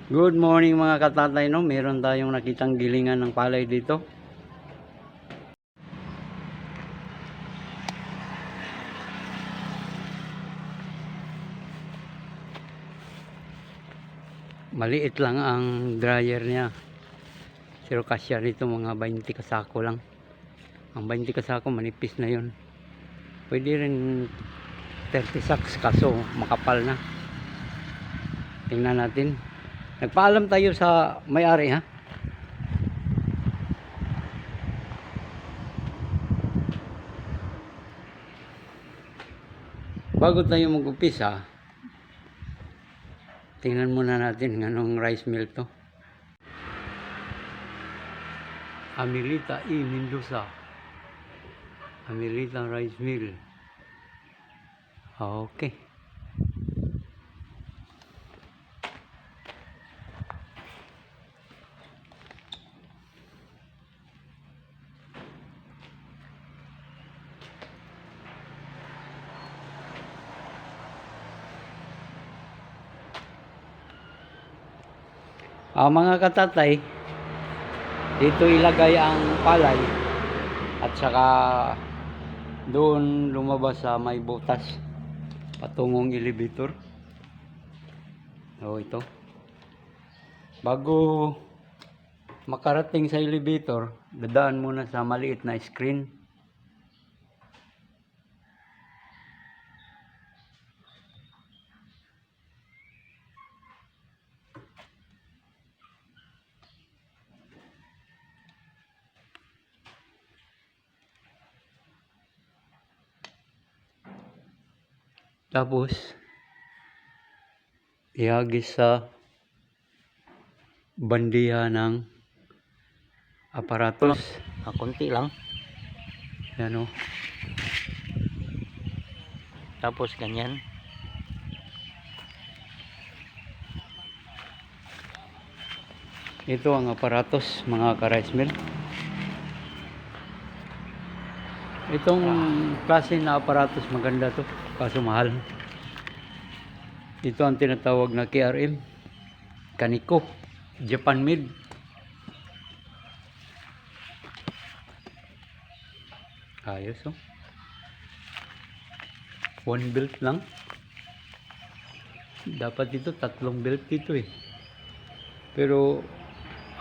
Good morning mga katatay, no? Meron tayong nakitang gilingan ng palay dito. Maliit lang ang dryer niya. Pero kasya dito mga 20 kasako lang. Ang 20 kasako manipis na yon. Pwede rin 30 sacks kaso makapal na. Tingnan natin. Nagpaalam tayo sa may-ari, ha? Bago tayo mag-umpisa, tingnan muna natin anong rice mill to. Amelita E. Mendoza. Amelita Rice Mill. Okay. Mga katatay, dito ilagay ang palay at saka doon lumabas sa may butas patungong elevator. Ito. Bago makarating sa elevator, dadaan muna sa maliit na screen. Tapos ihagis sa bandiya ng aparatos. Konti lang. Yan o. Tapos ganyan. Ito ang aparatos mga ka-rice mill. Itong klase na aparatos maganda to, kaso mahal. Ito ang tinatawag na KRM, Kaneko, Japan made. Ayos oh. 1 belt lang. Dapat ito 3 belt dito eh. Pero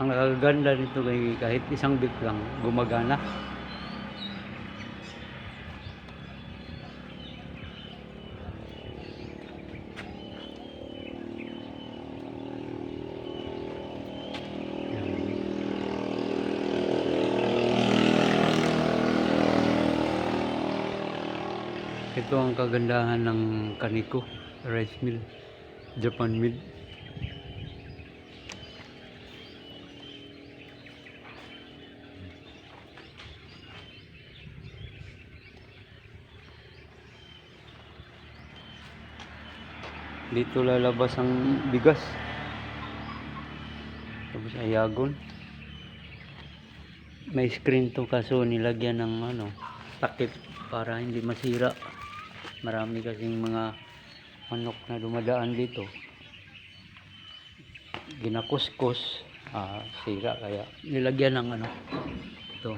ang nakaganda nito kahit 1 belt lang gumagana. Ito ang kagandahan ng Kaneko rice mill, Japan made. Dito lalabas ang bigas. Tapos ayagon. May screen to kaso nilagyan ng takip para hindi masira. Marami kasing mga manok na dumadaan dito. Ginakuskus, sira kaya nilagyan ng ito.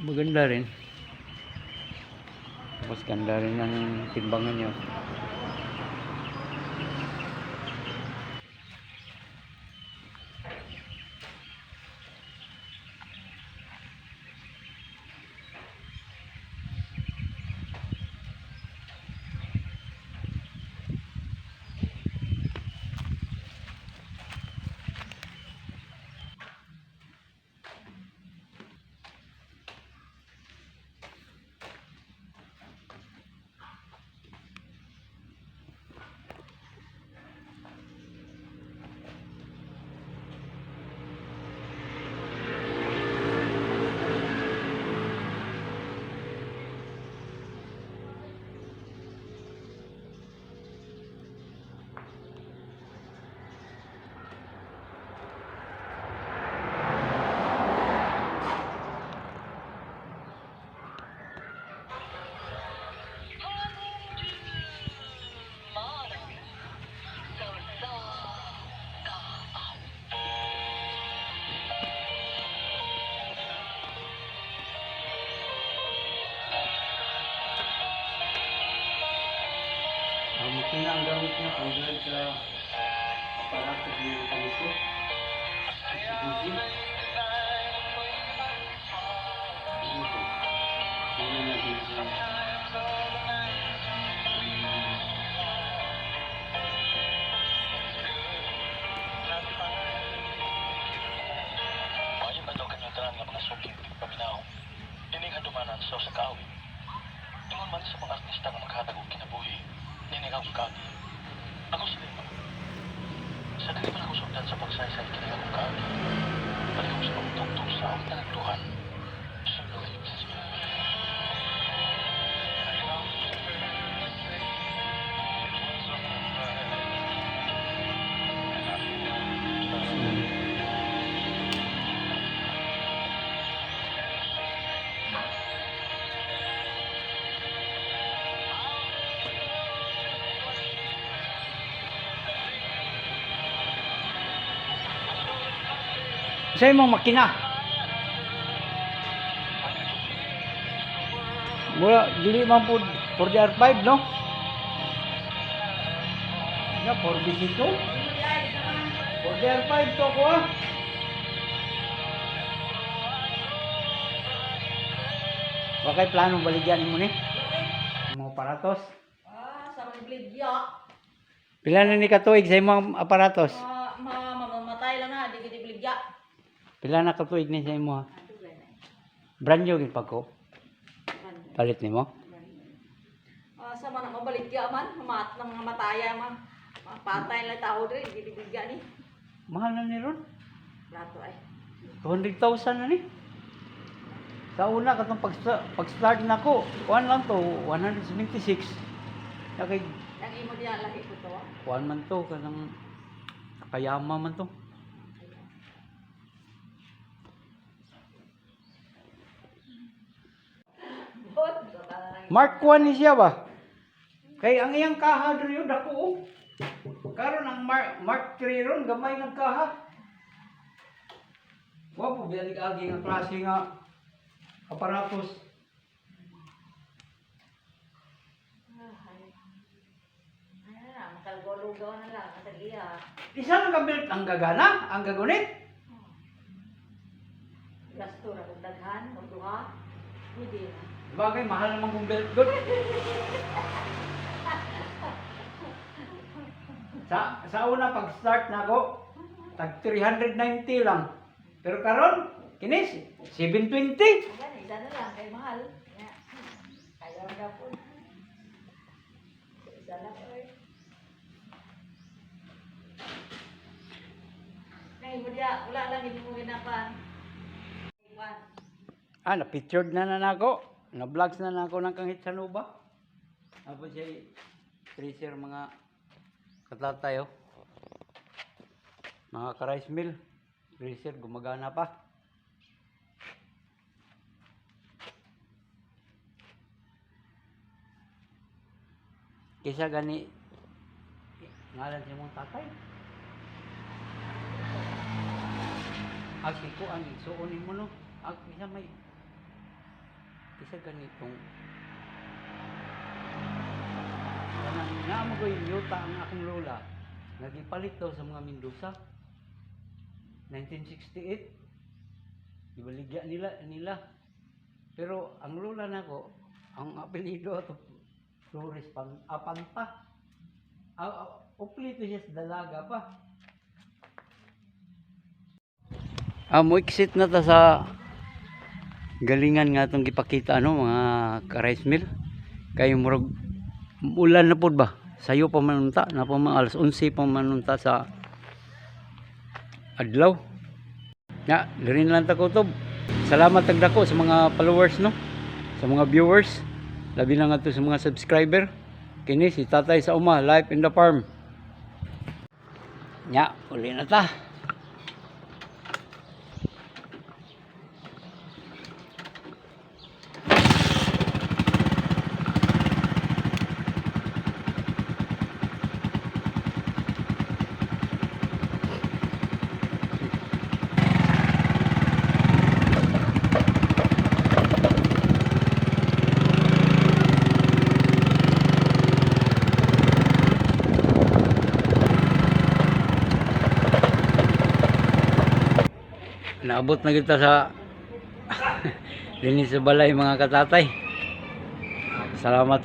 Maganda rin. Tapos ganda rin ang timbangan nyo. makina ang gamit niya pang-drive sa aparato niya ng kanito. Mitsubishi. Ito. Tingnan natin sa Maayong adlaw kanyutan nga mga subject paminaw. Dining handumanan sa usa ka awit. Ingon man sa mga artista nga maghatag og kinabuhi, dining ang kagi. Ako sa lima. Sa dili man ako sugdan sa pagsaysay kini akong kagi. Balik ako sa pagtugtog sa awit ng Tuhan. Sa lyrics. sa imong makina. Mura dili man po for the R5 no? Ya for bisito. For the R5 to ko ah. Bakay plano baligyan mo ni? Mga aparatos. Sa mga bligya. Pila na ni katuig sa imong aparatos? Mamamatay lang na, di gidi bligya. Pila na katuig ni sa imo? Brand new gid pa ko. Palit nimo? Sa mga mabaligya man, mamat ng mga mataya man. Mapatay lang tao diri, di gidi bligya ni. Mahal na ni ron. Plato ay. 200,000 na ni. Sa una katong pag-start nako, kuan lang to 176. Nakay Ang imo diya lagi ko to. kuan man to kanang Takayama man to. Mark 1 ni siya ba? Kay ang iyang kaha diri yun dako oh. Karon ang Mark 3 ron gamay ng kaha. Wa po biyalig agi nga klase nga aparatos. Makalgolugaw na lang, matagya. Isa lang kabilt ang gagana, ang gagunit. Gasto na kung daghan, o duha. Hindi na. Bagay mahal naman kung belt good. Sa una pag start nako tag 390 lang. Pero karon kinis 720. Ayan, isa na lang, kay mahal. Kaya na po. Isa lang eh. Nay, mo diya, wala lang hindi mo ginapan. Na-pictured na nako. Na-vlogs na nako ng kahit sa Nuba. Tapos siya tracer mga katatayo. Mga ka-rice mill. Tracer gumagana pa. Kisa gani ngalan siya mong tatay. Aki ko ang igsuonin mo no. Isa may isa ganitong kanang naamoy yuta ang akong lola. Nagipalit daw sa mga Mendoza. 1968. Ibaligya nila. Pero ang lola nako, ang apelyido ato Flores Apanta. Uplito siya sa dalaga pa. Mo exit na ta sa galingan nga itong gipakita mga ka-rice mill. Kay murag ulan na pod ba? Sayo pa manunta na pa alas 11 pa manunta sa adlaw. Ya, dirin lang ta kutob. Salamat tagdako sa mga followers no. Sa mga viewers. Labi na nga to sa mga subscriber. Kini si Tatay sa Uma, Life in the Farm. Nya, uli na ta. naabot na kita sa linis sa balay mga katatay. Salamat.